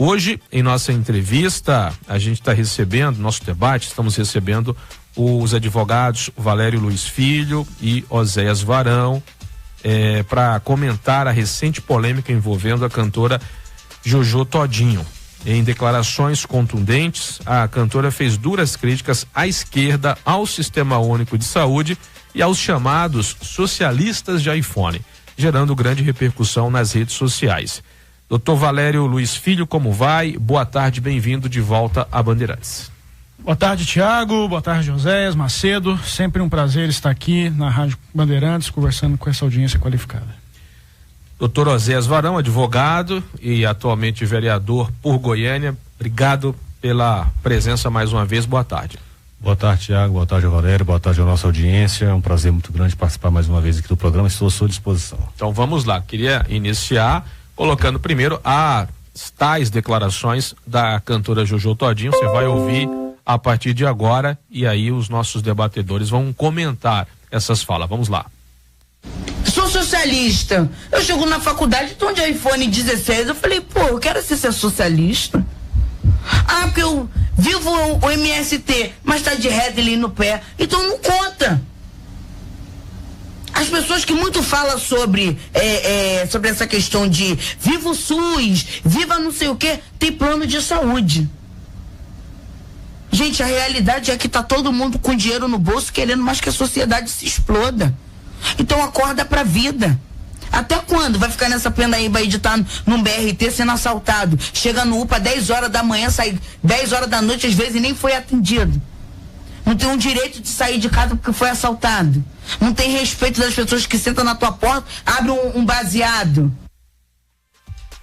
Hoje, em nossa entrevista, a gente está recebendo, nosso debate, estamos recebendo os advogados Valério Luiz Filho e Oséias Varão, para comentar a recente polêmica envolvendo a cantora Jojo Todinho. Em declarações contundentes, a cantora fez duras críticas à esquerda, ao Sistema Único de Saúde e aos chamados socialistas de iPhone, gerando grande repercussão nas redes sociais. Doutor Valério Luiz Filho, como vai? Boa tarde, bem-vindo de volta a Bandeirantes. Boa tarde, Tiago. Boa tarde, Oséias, Macedo. Sempre um prazer estar aqui na Rádio Bandeirantes, conversando com essa audiência qualificada. Doutor Oséias Varão, advogado e atualmente vereador por Goiânia. Obrigado pela presença mais uma vez. Boa tarde. Boa tarde, Tiago. Boa tarde, Valério. Boa tarde à nossa audiência. É um prazer muito grande participar mais uma vez aqui do programa. Estou à sua disposição. Então vamos lá. Queria iniciar colocando primeiro as tais declarações da cantora Jojo Todinho. Você vai ouvir a partir de agora e aí os nossos debatedores vão comentar essas falas. Vamos lá. Sou socialista. Eu chego na faculdade, tô de iPhone 16. Eu falei, pô, eu quero ser socialista. Ah, porque eu vivo o MST, mas tá de Redley no pé. Então não conta. As pessoas que muito falam sobre essa questão de viva o SUS, viva não sei o quê, tem plano de saúde. Gente, a realidade é que tá todo mundo com dinheiro no bolso querendo mais que a sociedade se exploda. Então acorda pra vida. Até quando vai ficar nessa pendaíba aí de estar num BRT sendo assaltado? Chega no UPA 10 horas da manhã, sai 10 horas da noite, às vezes nem foi atendido. Não tem um direito de sair de casa porque foi assaltado. Não tem respeito das pessoas que sentam na tua porta, abrem um baseado.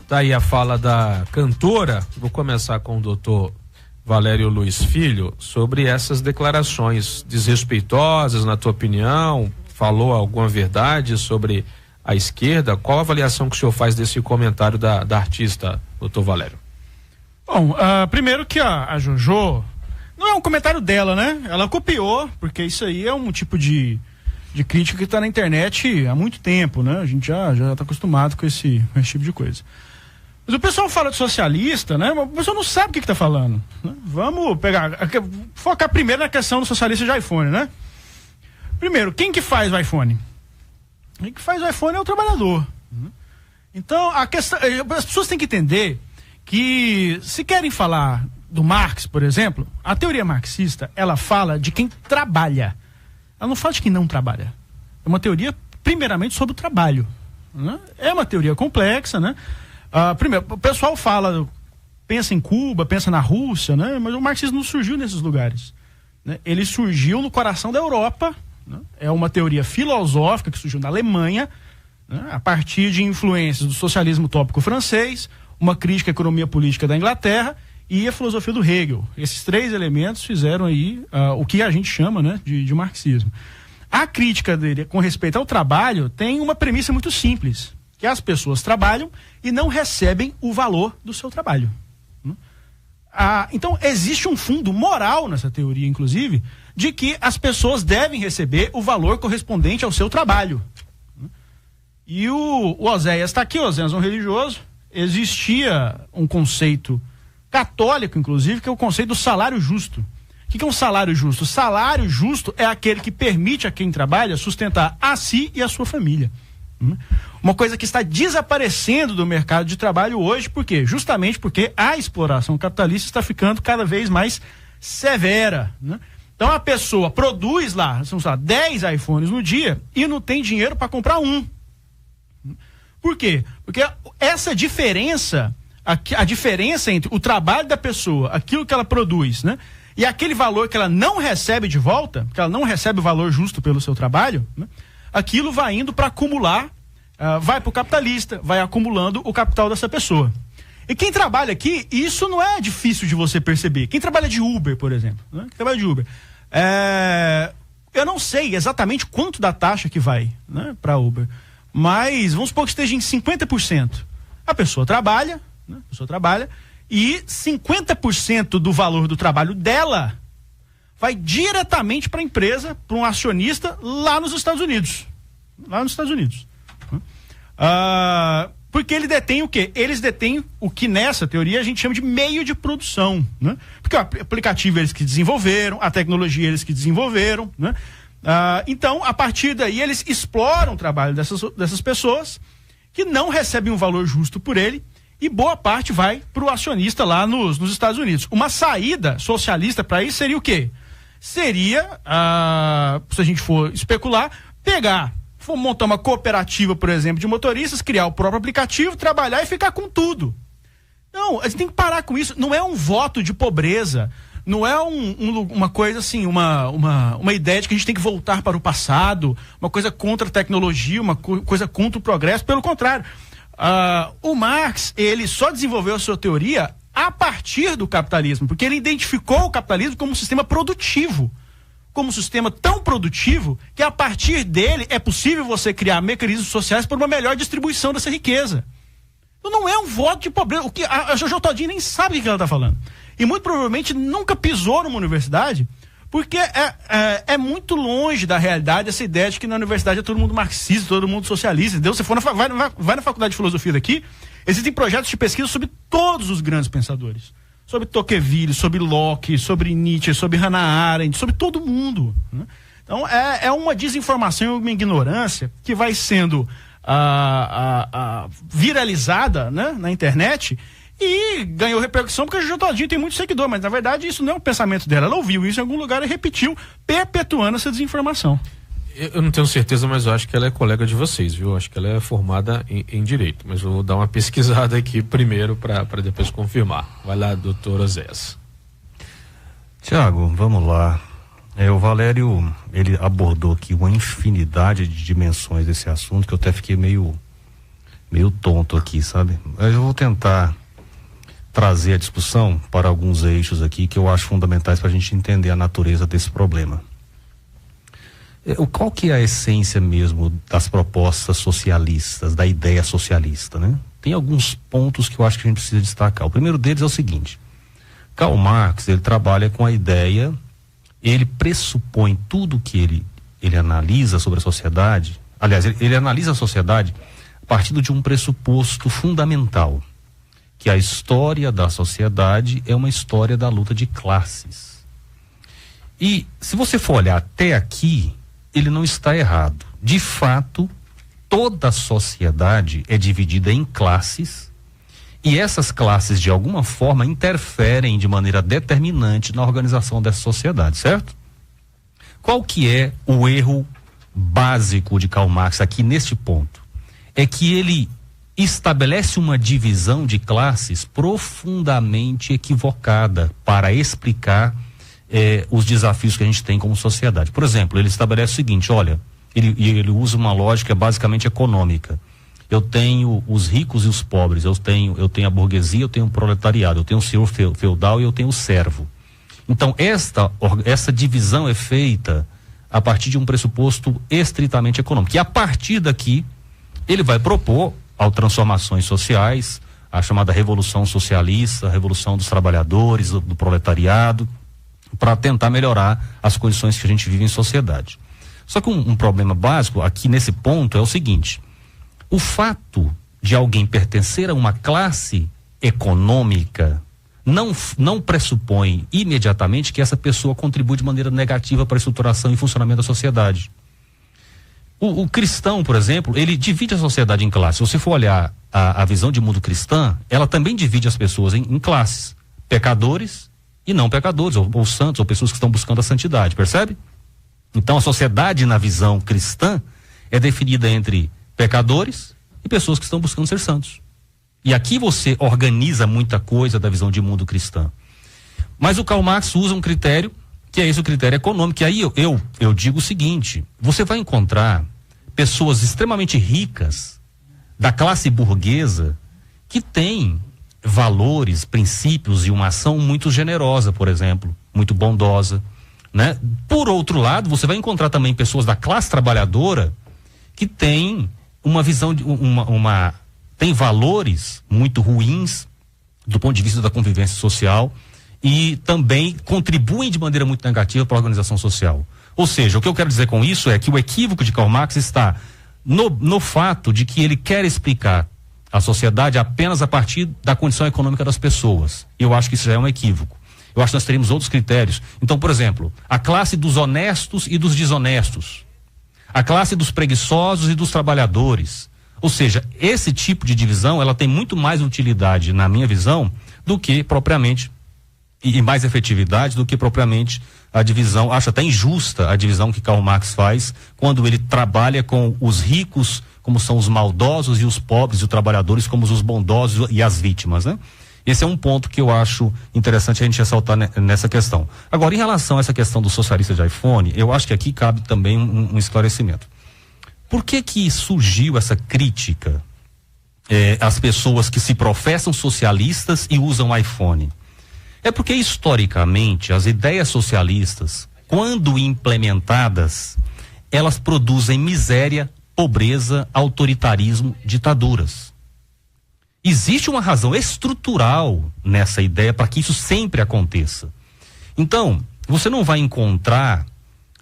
Tá aí a fala da cantora. Vou começar com o doutor Valério Luiz Filho sobre essas declarações desrespeitosas, na tua opinião. Falou alguma verdade sobre a esquerda? Qual a avaliação que o senhor faz desse comentário da artista, doutor Valério? Bom, primeiro que a Jojo, não é um comentário dela, né? Ela copiou, porque isso aí é um tipo de crítica que está na internet há muito tempo, né? A gente já está acostumado com esse tipo de coisa. Mas o pessoal fala de socialista, né? Mas o pessoal não sabe o que está falando, né? Vamos focar primeiro na questão do socialista de iPhone, né? Primeiro, quem que faz o iPhone? Quem que faz o iPhone é o trabalhador. Então, a questão, as pessoas têm que entender que, se querem falar do Marx, por exemplo, a teoria marxista, ela fala de quem trabalha. Ela não fala de quem não trabalha. É uma teoria, primeiramente, sobre o trabalho, né? É uma teoria complexa, né? Primeiro, o pessoal pensa em Cuba, pensa na Rússia, né? Mas o marxismo não surgiu nesses lugares, né? Ele surgiu no coração da Europa, né? É uma teoria filosófica que surgiu na Alemanha, né? A partir de influências do socialismo utópico francês, uma crítica à economia política da Inglaterra e a filosofia do Hegel. Esses três elementos fizeram aí o que a gente chama, né, de marxismo. A crítica dele com respeito ao trabalho tem uma premissa muito simples, que as pessoas trabalham e não recebem o valor do seu trabalho. Então existe um fundo moral nessa teoria, inclusive, de que as pessoas devem receber o valor correspondente ao seu trabalho. E o Oséias está aqui, o Oséias é um religioso. Existia um conceito católico, inclusive, que é o conceito do salário justo. O que é um salário justo? O salário justo é aquele que permite a quem trabalha sustentar a si e a sua família. Uma coisa que está desaparecendo do mercado de trabalho hoje, por quê? Justamente porque a exploração capitalista está ficando cada vez mais severa, né? Então a pessoa produz lá, são 10 iPhones no dia e não tem dinheiro para comprar um. Por quê? Porque essa diferença, a diferença entre o trabalho da pessoa, aquilo que ela produz, né, e aquele valor que ela não recebe de volta, que ela não recebe o valor justo pelo seu trabalho, né, aquilo vai indo para acumular, vai para o capitalista, vai acumulando o capital dessa pessoa. E quem trabalha aqui, isso não é difícil de você perceber. Quem trabalha de Uber, por exemplo, né, quem trabalha de Uber, eu não sei exatamente quanto da taxa que vai, né, para Uber, mas vamos supor que esteja em 50%. A pessoa trabalha, né, e 50% do valor do trabalho dela vai diretamente para a empresa, para um acionista lá nos Estados Unidos. Por Porque ele detém o quê? Eles detêm o que nessa teoria a gente chama de meio de produção, né? Porque o aplicativo eles que desenvolveram, a tecnologia eles que desenvolveram, né? Então, a partir daí, eles exploram o trabalho dessas pessoas que não recebem um valor justo por ele, e boa parte vai para o acionista lá nos Estados Unidos. Uma saída socialista para isso seria o quê? Seria, se a gente for especular, montar uma cooperativa, por exemplo, de motoristas, criar o próprio aplicativo, trabalhar e ficar com tudo. Não, a gente tem que parar com isso. Não é um voto de pobreza, não é uma coisa assim, uma ideia de que a gente tem que voltar para o passado, uma coisa contra a tecnologia, uma coisa contra o progresso. Pelo contrário, o Marx, ele só desenvolveu a sua teoria a partir do capitalismo, porque ele identificou o capitalismo como um sistema produtivo, como um sistema tão produtivo que a partir dele é possível você criar mecanismos sociais para uma melhor distribuição dessa riqueza. Então não é um voto de pobreza. A Jojo Todinho nem sabe o que ela está falando. E muito provavelmente nunca pisou numa universidade, porque é muito longe da realidade essa ideia de que na universidade é todo mundo marxista, todo mundo socialista. Entendeu? Você vai na faculdade de filosofia daqui, existem projetos de pesquisa sobre todos os grandes pensadores. Sobre Tocqueville, sobre Locke, sobre Nietzsche, sobre Hannah Arendt, sobre todo mundo, né? Então é uma desinformação e uma ignorância que vai sendo viralizada, né, na internet, e ganhou repercussão porque a Jojo Todinho tem muito seguidor, mas na verdade isso não é um pensamento dela. Ela ouviu isso em algum lugar e repetiu, perpetuando essa desinformação. Eu não tenho certeza, mas eu acho que ela é colega de vocês, viu? Eu acho que ela é formada em Direito, mas eu vou dar uma pesquisada aqui primeiro para depois confirmar. Vai lá, doutor Oséias. Tiago, vamos lá. O Valério, ele abordou aqui uma infinidade de dimensões desse assunto que eu até fiquei meio tonto aqui, sabe? Mas eu vou tentar trazer a discussão para alguns eixos aqui que eu acho fundamentais para a gente entender a natureza desse problema. Qual que é a essência mesmo das propostas socialistas, da ideia socialista, né? Tem alguns pontos que eu acho que a gente precisa destacar. O primeiro deles é o seguinte: Karl Marx, ele trabalha com a ideia, ele pressupõe tudo que ele analisa sobre a sociedade, aliás, ele analisa a sociedade a partir de um pressuposto fundamental, que a história da sociedade é uma história da luta de classes. E se você for olhar até aqui, ele não está errado. De fato, toda a sociedade é dividida em classes, e essas classes de alguma forma interferem de maneira determinante na organização dessa sociedade, certo? Qual que é o erro básico de Karl Marx aqui neste ponto? É que ele estabelece uma divisão de classes profundamente equivocada para explicar os desafios que a gente tem como sociedade. Por exemplo, ele estabelece o seguinte: olha, ele usa uma lógica basicamente econômica. Eu tenho os ricos e os pobres, eu tenho a burguesia, eu tenho o proletariado, eu tenho o senhor feudal e eu tenho o servo. Então essa divisão é feita a partir de um pressuposto estritamente econômico. E a partir daqui ele vai propor transformações sociais, a chamada revolução socialista, a revolução dos trabalhadores, do proletariado, para tentar melhorar as condições que a gente vive em sociedade. Só que um problema básico aqui nesse ponto é o seguinte: o fato de alguém pertencer a uma classe econômica não pressupõe imediatamente que essa pessoa contribui de maneira negativa para a estruturação e funcionamento da sociedade. O cristão, por exemplo, ele divide a sociedade em classes. Se você for olhar a visão de mundo cristã, ela também divide as pessoas em classes: pecadores e não pecadores, ou santos, ou pessoas que estão buscando a santidade, percebe? Então a sociedade na visão cristã é definida entre pecadores e pessoas que estão buscando ser santos. E aqui você organiza muita coisa da visão de mundo cristã. Mas o Karl Marx usa um critério, que é esse o critério econômico. E aí eu digo o seguinte: você vai encontrar pessoas extremamente ricas da classe burguesa que têm valores, princípios e uma ação muito generosa, por exemplo, muito bondosa, né? Por outro lado, você vai encontrar também pessoas da classe trabalhadora que têm uma visão de tem valores muito ruins do ponto de vista da convivência social e também contribuem de maneira muito negativa para a organização social. Ou seja, o que eu quero dizer com isso é que o equívoco de Karl Marx está no fato de que ele quer explicar a sociedade apenas a partir da condição econômica das pessoas. Eu acho que isso já é um equívoco. Eu acho que nós teríamos outros critérios. Então, por exemplo, a classe dos honestos e dos desonestos, a classe dos preguiçosos e dos trabalhadores. Ou seja, esse tipo de divisão, ela tem muito mais utilidade, na minha visão, do que propriamente, e mais efetividade do que propriamente a divisão, acho até injusta a divisão que Karl Marx faz quando ele trabalha com os ricos como são os maldosos e os pobres e os trabalhadores como os bondosos e as vítimas, né? Esse é um ponto que eu acho interessante a gente ressaltar nessa questão. Agora, em relação a essa questão do socialista de iPhone, eu acho que aqui cabe também um esclarecimento. Por que surgiu essa crítica às pessoas que se professam socialistas e usam iPhone? É porque, historicamente, as ideias socialistas, quando implementadas, elas produzem miséria, pobreza, autoritarismo, ditaduras. Existe uma razão estrutural nessa ideia para que isso sempre aconteça. Então, você não vai encontrar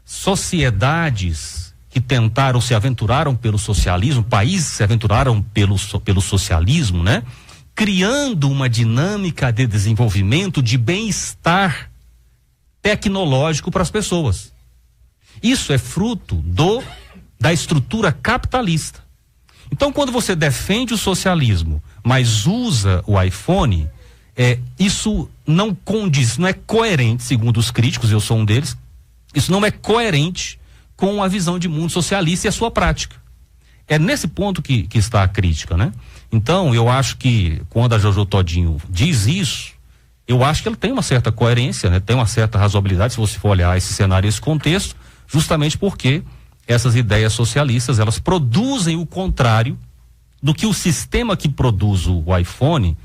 sociedades que tentaram, se aventuraram pelo socialismo, países que se aventuraram pelo socialismo, né? Criando uma dinâmica de desenvolvimento, de bem-estar tecnológico para as pessoas. Isso é fruto da estrutura capitalista. Então, quando você defende o socialismo, mas usa o iPhone, isso não condiz, não é coerente, segundo os críticos, eu sou um deles, isso não é coerente com a visão de mundo socialista e a sua prática. É nesse ponto que está a crítica, né? Então, eu acho que quando a Jojo Todinho diz isso, eu acho que ele tem uma certa coerência, né? Tem uma certa razoabilidade, se você for olhar esse cenário, esse contexto, justamente porque essas ideias socialistas, elas produzem o contrário do que o sistema que produz o iPhone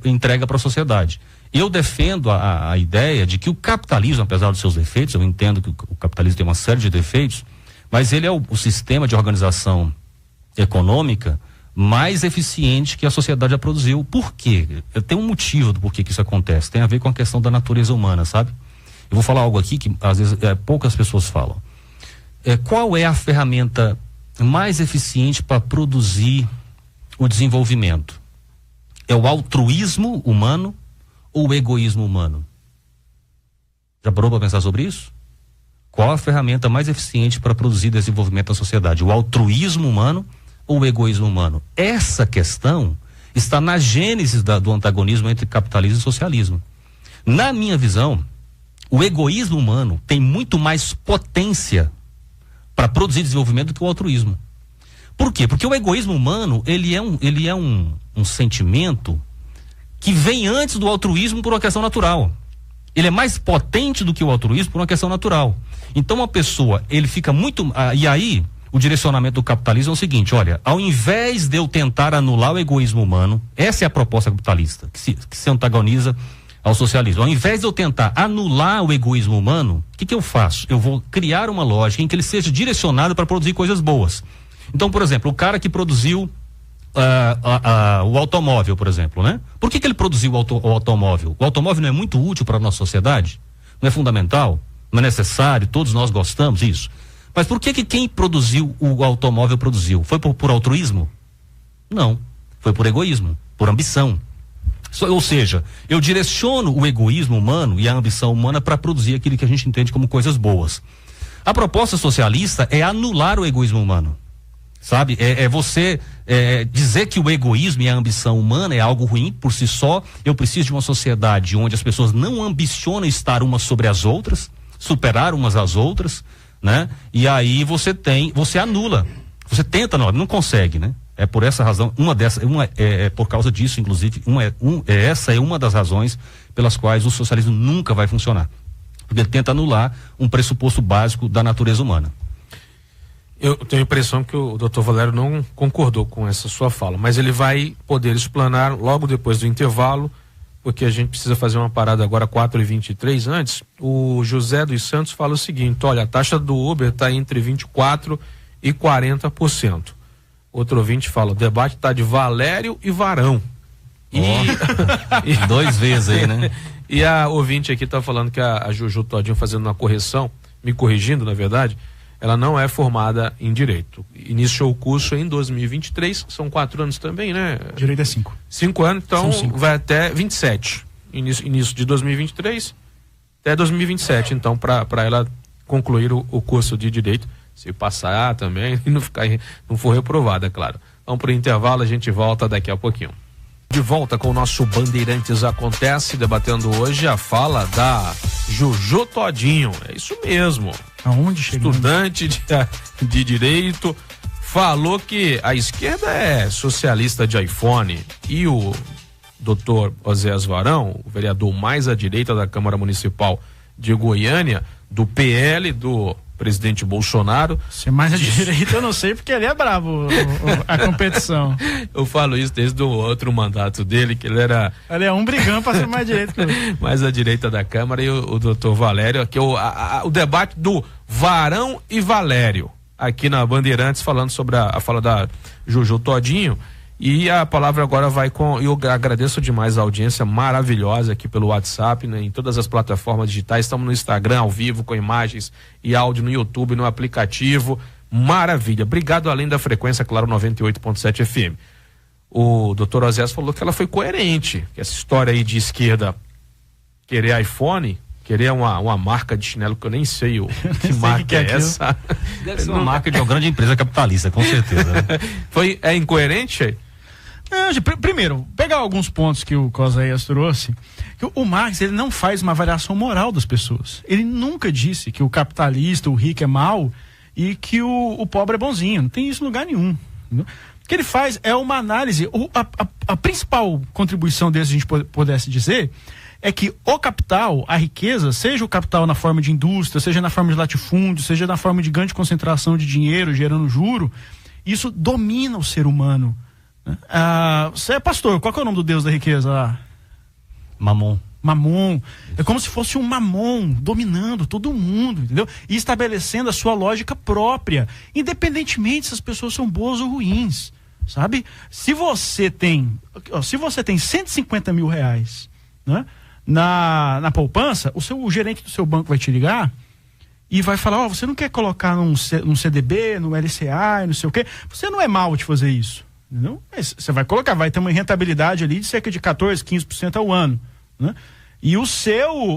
entrega para a sociedade. Eu defendo a ideia de que o capitalismo, apesar dos seus defeitos, eu entendo que o capitalismo tem uma série de defeitos, mas ele é o sistema de organização econômica mais eficiente que a sociedade já produziu. Por quê? Tem um motivo do porquê que isso acontece. Tem a ver com a questão da natureza humana, sabe? Eu vou falar algo aqui que às vezes poucas pessoas falam. Qual é a ferramenta mais eficiente para produzir o desenvolvimento? É o altruísmo humano ou o egoísmo humano? Já parou para pensar sobre isso? Qual a ferramenta mais eficiente para produzir desenvolvimento na sociedade? O altruísmo humano ou o egoísmo humano? Essa questão está na gênese do antagonismo entre capitalismo e socialismo. Na minha visão, o egoísmo humano tem muito mais potência para produzir desenvolvimento do que o altruísmo. Por quê? Porque o egoísmo humano, ele é um sentimento que vem antes do altruísmo por uma questão natural. Ele é mais potente do que o altruísmo por uma questão natural. Então, uma pessoa, ele fica muito... e aí, o direcionamento do capitalismo é o seguinte, olha, ao invés de eu tentar anular o egoísmo humano, essa é a proposta capitalista, que se antagoniza ao socialismo. Ao invés de eu tentar anular o egoísmo humano, o que eu faço? Eu vou criar uma lógica em que ele seja direcionado para produzir coisas boas. Então, por exemplo, o cara que produziu o automóvel, por exemplo, né? Por que ele produziu o automóvel? O automóvel não é muito útil para a nossa sociedade? Não é fundamental? Não é necessário? Todos nós gostamos disso? Mas por que quem produziu o automóvel produziu? Foi por altruísmo? Não. Foi por egoísmo, por ambição. Ou seja, eu direciono o egoísmo humano e a ambição humana para produzir aquilo que a gente entende como coisas boas. A proposta socialista é anular o egoísmo humano. Sabe? Você dizer que o egoísmo e a ambição humana é algo ruim por si só. Eu preciso de uma sociedade onde as pessoas não ambicionam estar umas sobre as outras, superar umas às outras, né? E aí você anula, você tenta, não consegue, né? É por essa razão, por causa disso, inclusive, essa é uma das razões pelas quais o socialismo nunca vai funcionar. Porque ele tenta anular um pressuposto básico da natureza humana. Eu tenho a impressão que o Dr. Valério não concordou com essa sua fala, mas ele vai poder explanar logo depois do intervalo, porque a gente precisa fazer uma parada agora 4h23. Antes, o José dos Santos fala o seguinte, olha, a taxa do Uber está entre 24% e 40%. Outro ouvinte fala, o debate está de Valério e Varão. Dois vezes aí, né? E a ouvinte aqui está falando que a Jojo Todinho fazendo uma correção, me corrigindo, na verdade, ela não é formada em Direito. Iniciou o curso em 2023, são 4 anos também, né? Direito é 5. 5 anos, então 5. vai até 27. Início de 2023 até 2027, então, para ela concluir o curso de Direito, se passar também e não for reprovada, é claro. Vamos para o intervalo, a gente volta daqui a pouquinho. De volta com o nosso Bandeirantes Acontece, debatendo hoje a fala da Jojo Todinho. É isso mesmo. Aonde chegou? Estudante de Direito, falou que a esquerda é socialista de iPhone e o doutor Oséias Varão, o vereador mais à direita da Câmara Municipal de Goiânia, do PL, do presidente Bolsonaro. Ser mais à direita eu não sei, porque ele é bravo a competição. Eu falo isso desde o outro mandato dele, que ele era... Ele é um brigando para ser mais direito que eu. Mais à direita da Câmara, e o doutor Valério, que o debate do Varão e Valério, aqui na Bandeirantes, falando sobre a fala da Jojo Todinho. E a palavra agora vai com... Eu agradeço demais a audiência maravilhosa aqui pelo WhatsApp, né, em todas as plataformas digitais. Estamos no Instagram ao vivo, com imagens e áudio, no YouTube, no aplicativo. Maravilha. Obrigado, além da frequência, claro, 98.7 FM. O doutor Oséias falou que ela foi coerente, que essa história aí de esquerda querer iPhone, querer uma marca de chinelo que eu nem sei que marca é essa. Deve ser uma marca de uma grande empresa capitalista, com certeza. Né? É incoerente? Primeiro, pegar alguns pontos que o Oséias trouxe, que o Marx, ele não faz uma avaliação moral das pessoas. Ele nunca disse que o capitalista, o rico é mau e que o pobre é bonzinho. Não tem isso em lugar nenhum. Entendeu? O que ele faz é uma análise. A principal contribuição dele, se a gente pudesse dizer, é que o capital, a riqueza, seja o capital na forma de indústria, seja na forma de latifúndio, seja na forma de grande concentração de dinheiro, gerando juro, isso domina o ser humano. Você é pastor, qual que é o nome do Deus da riqueza lá? Mamon. Mamon. É como se fosse um mamon dominando todo mundo, entendeu? E estabelecendo a sua lógica própria, independentemente se as pessoas são boas ou ruins, sabe? Se você tem 150 mil reais, né, na poupança, o gerente do seu banco vai te ligar e vai falar, você não quer colocar num CDB, no LCA, não sei o quê, você não é mal de fazer isso. Não? Você vai colocar, vai ter uma rentabilidade ali de cerca de 14%, 15% ao ano, né? E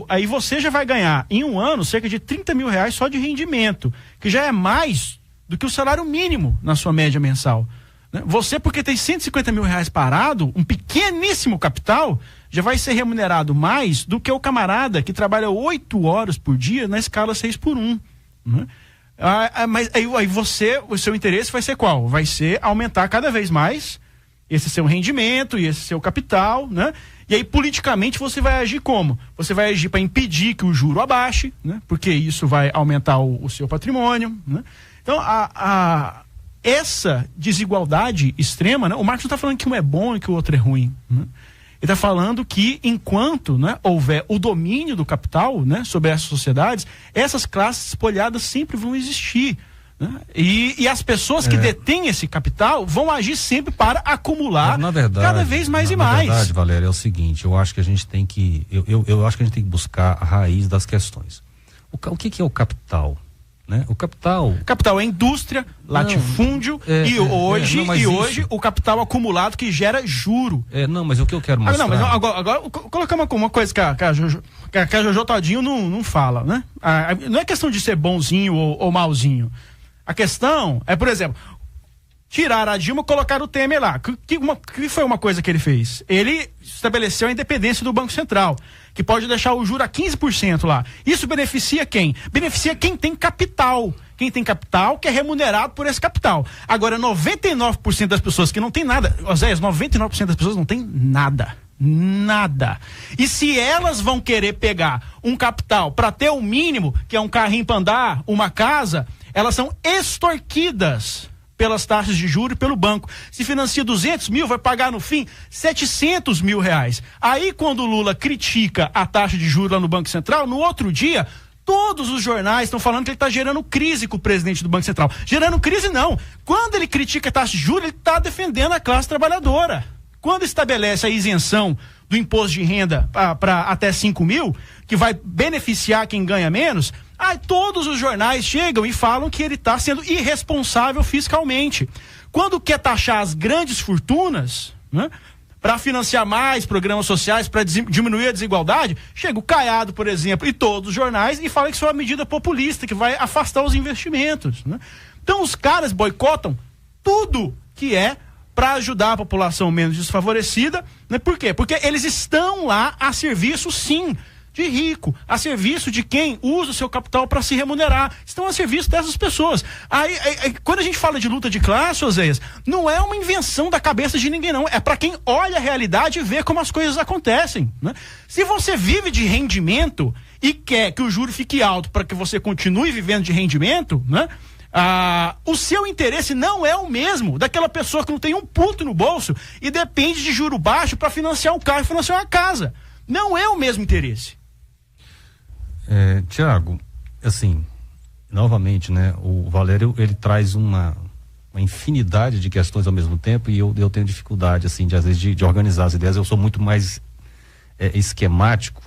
aí você já vai ganhar em um ano cerca de 30 mil reais só de rendimento, que já é mais do que o salário mínimo na sua média mensal, né? Você, porque tem 150 mil reais parado, um pequeníssimo capital, já vai ser remunerado mais do que o camarada que trabalha 8 horas por dia na escala 6x1, né? Mas aí o seu interesse vai ser qual? Vai ser aumentar cada vez mais esse seu rendimento e esse seu capital, né? E aí politicamente você vai agir como? Você vai agir para impedir que o juro abaixe, né? Porque isso vai aumentar o seu patrimônio, né? Então essa desigualdade extrema, né? O Marx não está falando que um é bom e que o outro é ruim, né? Ele está falando que enquanto, né, houver o domínio do capital, né, sobre essas sociedades, essas classes espolhadas sempre vão existir, né? E as pessoas que detêm esse capital vão agir sempre para acumular cada vez mais e mais. Na verdade, Valéria, é o seguinte, eu acho que a gente tem que, eu acho que a gente tem que buscar a raiz das questões. O que é o capital? Né? O capital é indústria, latifúndio hoje o capital acumulado que gera juro. Não, mas o que eu quero mostrar... Agora colocamos uma coisa que a Jojo Todinho não fala, né? Não é questão de ser bonzinho ou malzinho. A questão é, por exemplo, tirar a Dilma e colocar o Temer lá. Que foi uma coisa que ele fez? Ele estabeleceu a independência do Banco Central, que pode deixar o juro a 15% lá. Isso beneficia quem? Beneficia quem tem capital. Quem tem capital que é remunerado por esse capital. Agora, 99% das pessoas que não tem nada, Oséias, 99% das pessoas não tem nada. Nada. E se elas vão querer pegar um capital para ter o mínimo, que é um carrinho para andar, uma casa, elas são extorquidas pelas taxas de juros e pelo banco. Se financia 200 mil, vai pagar no fim 700 mil reais. Aí quando o Lula critica a taxa de juros lá no Banco Central, no outro dia, todos os jornais estão falando que ele está gerando crise com o presidente do Banco Central. Gerando crise não. Quando ele critica a taxa de juros, ele está defendendo a classe trabalhadora. Quando estabelece a isenção do imposto de renda para até 5 mil, que vai beneficiar quem ganha menos, Aí todos os jornais chegam e falam que ele está sendo irresponsável fiscalmente. Quando quer taxar as grandes fortunas, né, para financiar mais programas sociais, para diminuir a desigualdade, chega o Caiado, por exemplo, e todos os jornais e fala que isso é uma medida populista, que vai afastar os investimentos, né? Então os caras boicotam tudo que é para ajudar a população menos desfavorecida, né? Por quê? Porque eles estão lá a serviço, sim, de rico, a serviço de quem usa o seu capital para se remunerar, estão a serviço dessas pessoas. Aí, quando a gente fala de luta de classe, Oséias, não é uma invenção da cabeça de ninguém, não, é para quem olha a realidade e vê como as coisas acontecem, né? Se você vive de rendimento e quer que o juro fique alto para que você continue vivendo de rendimento, né? O seu interesse não é o mesmo daquela pessoa que não tem um puto no bolso e depende de juro baixo para financiar um carro e financiar uma casa. Não é o mesmo interesse. Tiago, assim, novamente, né, o Valério, ele traz uma infinidade de questões ao mesmo tempo e eu tenho dificuldade, assim, às vezes de organizar as ideias. Eu sou muito mais esquemático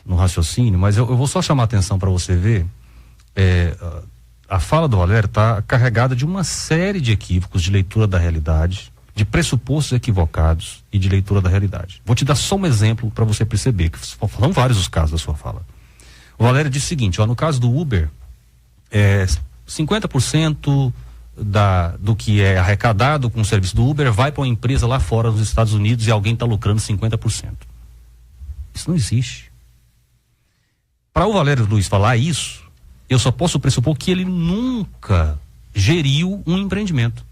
no raciocínio, mas eu vou só chamar a atenção para você ver. A fala do Valério está carregada de uma série de equívocos de leitura da realidade, de pressupostos equivocados e de leitura da realidade. Vou te dar só um exemplo para você perceber, que são vários os casos da sua fala. O Valério disse o seguinte, no caso do Uber, 50% do que é arrecadado com o serviço do Uber vai para uma empresa lá fora nos Estados Unidos e alguém está lucrando 50%. Isso não existe. Para o Valério Luiz falar isso, eu só posso pressupor que ele nunca geriu um empreendimento.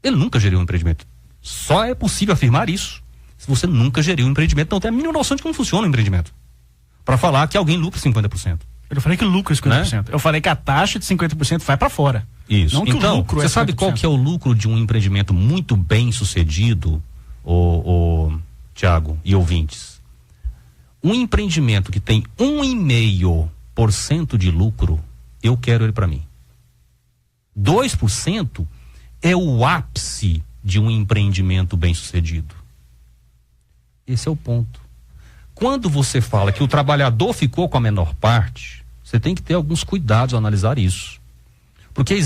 Ele nunca geriu um empreendimento. Só é possível afirmar isso se você nunca geriu um empreendimento, não tem a mínima noção de como funciona o empreendimento, para falar que alguém lucra 50%. Eu falei que lucra 50%. Né? Eu falei que a taxa de 50% vai para fora. Isso. Não que então, o lucro você sabe qual que é o lucro de um empreendimento muito bem sucedido, Tiago e ouvintes? Um empreendimento que tem 1,5% de lucro, eu quero ele para mim. 2% é o ápice de um empreendimento bem sucedido. Esse é o ponto. Quando você fala que o trabalhador ficou com a menor parte, você tem que ter alguns cuidados ao analisar isso. Porque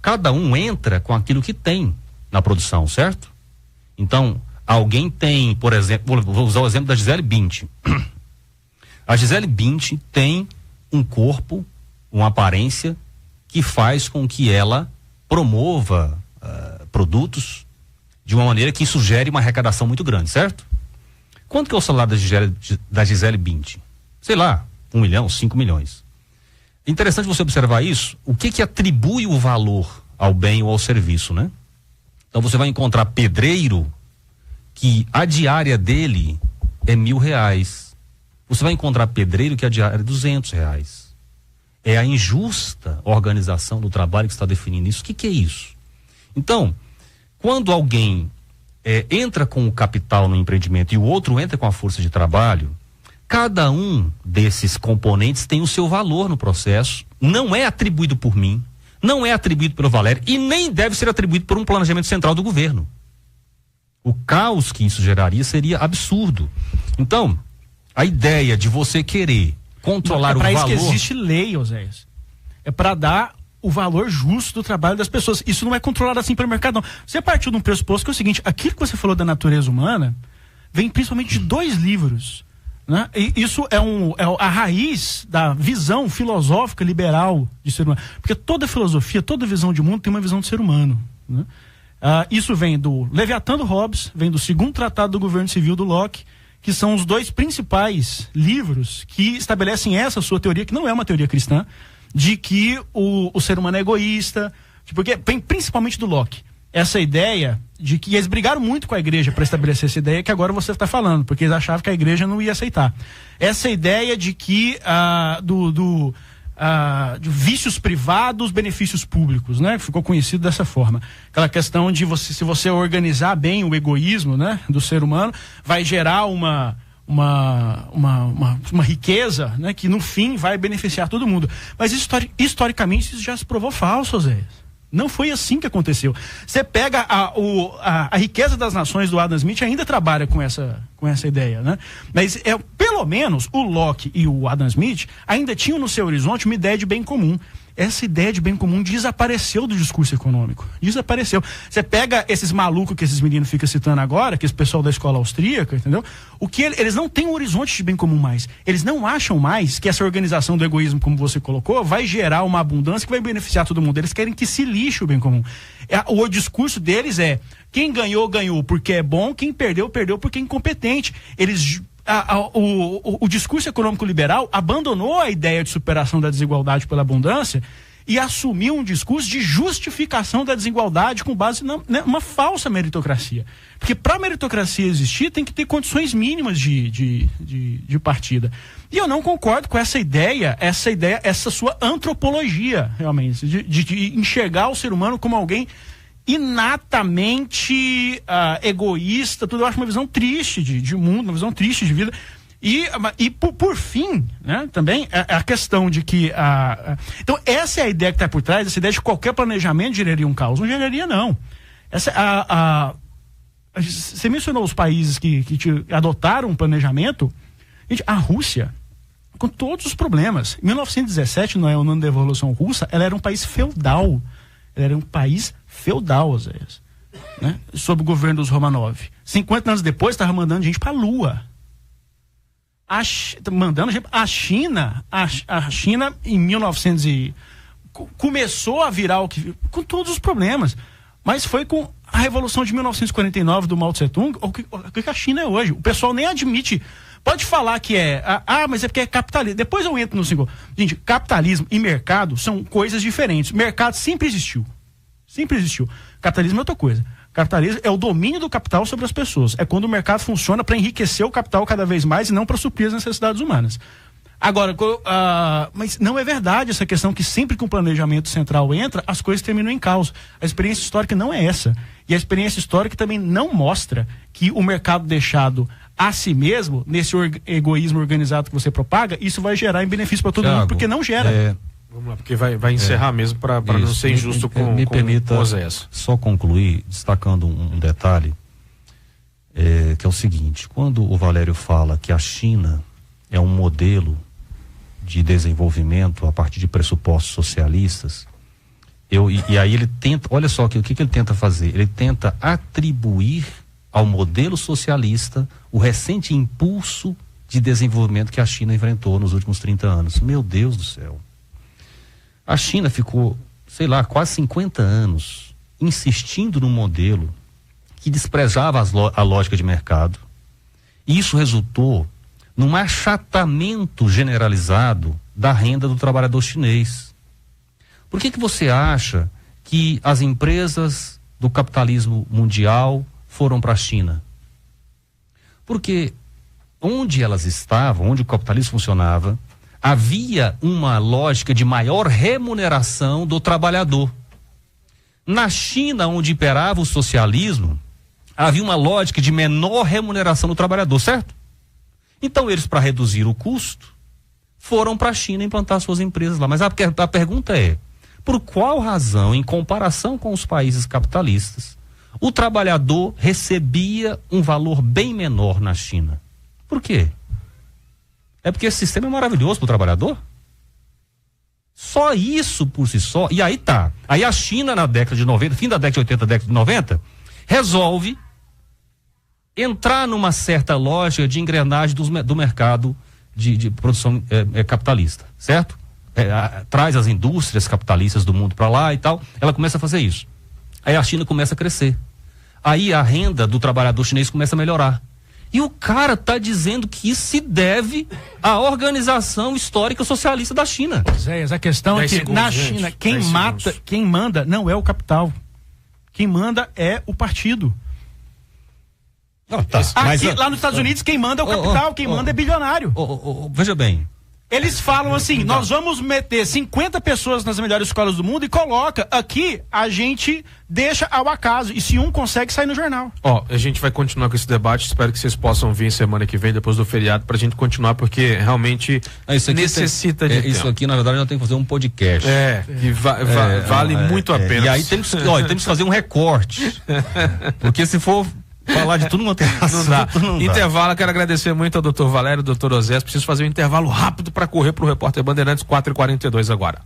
cada um entra com aquilo que tem na produção, certo? Então, alguém tem, por exemplo, vou usar o exemplo da Gisele Bündchen. A Gisele Bündchen tem um corpo, uma aparência que faz com que ela promova produtos de uma maneira que isso gere uma arrecadação muito grande, certo? Quanto que é o salário da Gisele Bündchen? Sei lá, 1 milhão, 5 milhões. Interessante você observar isso. O que atribui o valor ao bem ou ao serviço, né? Então você vai encontrar pedreiro que a diária dele é R$1.000. Você vai encontrar pedreiro que a diária é R$200. É a injusta organização do trabalho que está definindo isso. O que é isso? Então, quando alguém entra com o capital no empreendimento e o outro entra com a força de trabalho, cada um desses componentes tem o seu valor no processo, não é atribuído por mim, não é atribuído pelo Valério e nem deve ser atribuído por um planejamento central do governo. O caos que isso geraria seria absurdo. Então, a ideia de você querer controlar o valor... É para isso que existe lei, Oséias. É para dar o valor justo do trabalho das pessoas. Isso não é controlado assim pelo mercado, não. Você partiu de um pressuposto que é o seguinte: aquilo que você falou da natureza humana vem principalmente de 2 livros, né? E isso é a raiz da visão filosófica liberal de ser humano. Porque toda filosofia, toda visão de mundo tem uma visão de ser humano, né? Isso vem do Leviatã do Hobbes, vem do segundo tratado do governo civil do Locke, que são os 2 principais livros que estabelecem essa sua teoria, que não é uma teoria cristã, de que o ser humano é egoísta, porque vem principalmente do Locke. Essa ideia de que eles brigaram muito com a igreja para estabelecer essa ideia que agora você está falando, porque eles achavam que a igreja não ia aceitar. Essa ideia de que de vícios privados, benefícios públicos, né? Ficou conhecido dessa forma. Aquela questão de se você organizar bem o egoísmo, né, do ser humano, vai gerar uma riqueza, né, que no fim vai beneficiar todo mundo. Mas historicamente isso já se provou falso, Zé. Não foi assim que aconteceu. Você pega a riqueza das nações do Adam Smith, ainda trabalha com essa ideia, né? Mas pelo pelo menos o Locke e o Adam Smith ainda tinham no seu horizonte uma ideia de bem comum. Essa ideia de bem comum desapareceu do discurso econômico. Desapareceu. Você pega esses malucos que esses meninos ficam citando agora, que esse pessoal da escola austríaca, entendeu? Eles não têm um horizonte de bem comum mais. Eles não acham mais que essa organização do egoísmo, como você colocou, vai gerar uma abundância que vai beneficiar todo mundo. Eles querem que se lixe o bem comum. O discurso deles é: quem ganhou, ganhou porque é bom, quem perdeu, perdeu porque é incompetente. O discurso econômico liberal abandonou a ideia de superação da desigualdade pela abundância e assumiu um discurso de justificação da desigualdade com base numa falsa meritocracia. Porque para a meritocracia existir, tem que ter condições mínimas de partida. E eu não concordo com essa ideia, essa sua antropologia, realmente, de enxergar o ser humano como alguém inatamente egoísta, tudo. Eu acho uma visão triste de mundo, uma visão triste de vida. E por fim, né, também a questão de que então essa é a ideia que está por trás. Essa ideia de que qualquer planejamento geraria um caos. Não geraria, não. Você mencionou os países que adotaram um planejamento. Gente, a Rússia, com todos os problemas, em 1917, não é o ano da Revolução Russa, ela era um país feudal. Ela era um país feudal, Oséias, né? Sob o governo dos Romanov. 50 anos depois, estava mandando gente para a Lua. Mandando gente. A China, em 1900 começou a virar com todos os problemas. Mas foi com a Revolução de 1949 do Mao Tse-tung o que a China é hoje. O pessoal nem admite. Pode falar que mas é porque é capitalismo. Depois eu entro no single. Gente, capitalismo e mercado são coisas diferentes. Mercado sempre existiu. Sempre existiu. Capitalismo é outra coisa. Capitalismo é o domínio do capital sobre as pessoas. É quando o mercado funciona para enriquecer o capital cada vez mais e não para suprir as necessidades humanas. Agora, mas não é verdade essa questão que sempre que um planejamento central entra, as coisas terminam em caos. A experiência histórica não é essa. E a experiência histórica também não mostra que o mercado deixado a si mesmo, nesse egoísmo organizado que você propaga, isso vai gerar em benefício para todo mundo, porque não gera. Vamos lá, porque vai encerrar mesmo para não ser injusto com permita o Oséias. Só concluir destacando um detalhe, que é o seguinte: quando o Valério fala que a China é um modelo de desenvolvimento a partir de pressupostos socialistas, e aí ele tenta, olha só o que ele tenta fazer, ele tenta atribuir ao modelo socialista o recente impulso de desenvolvimento que a China enfrentou nos últimos 30 anos. Meu Deus do céu. A China ficou, quase 50 anos insistindo num modelo que desprezava a lógica de mercado. E isso resultou num achatamento generalizado da renda do trabalhador chinês. Por que você acha que as empresas do capitalismo mundial foram para a China? Porque onde elas estavam, onde o capitalismo funcionava, havia uma lógica de maior remuneração do trabalhador. Na China, onde imperava o socialismo, havia uma lógica de menor remuneração do trabalhador, certo? Então eles, para reduzir o custo, foram para a China implantar suas empresas lá. Mas a pergunta é: por qual razão, em comparação com os países capitalistas, o trabalhador recebia um valor bem menor na China? Por quê? É porque esse sistema é maravilhoso para o trabalhador? Só isso por si só. E aí tá. Aí a China, na década de 90, fim da década de 80, década de 90, resolve entrar numa certa lógica de engrenagem do mercado de produção capitalista, certo? Traz as indústrias capitalistas do mundo para lá e tal. Ela começa a fazer isso. Aí a China começa a crescer. Aí a renda do trabalhador chinês começa a melhorar. E o cara tá dizendo que isso se deve à organização histórica socialista da China. Zéias, a questão é que na China, quem manda não é o capital. Quem manda é o partido. Lá nos Estados Unidos, quem manda é o capital, quem manda é bilionário. Veja bem. Eles falam assim: nós vamos meter 50 pessoas nas melhores escolas do mundo e coloca aqui, a gente deixa ao acaso. E se um consegue, sai no jornal. A gente vai continuar com esse debate. Espero que vocês possam vir semana que vem, depois do feriado, pra gente continuar, porque realmente necessita de tempo. Isso aqui, na verdade, nós temos que fazer um podcast. Vale muito a pena. E aí temos que fazer um recorte. Porque se for Falar de tudo quanto é Não dá. assunto, não dá. Intervalo, quero agradecer muito ao doutor Valério, doutor Osés. Preciso fazer um intervalo rápido para correr para o repórter Bandeirantes, 4h42 agora.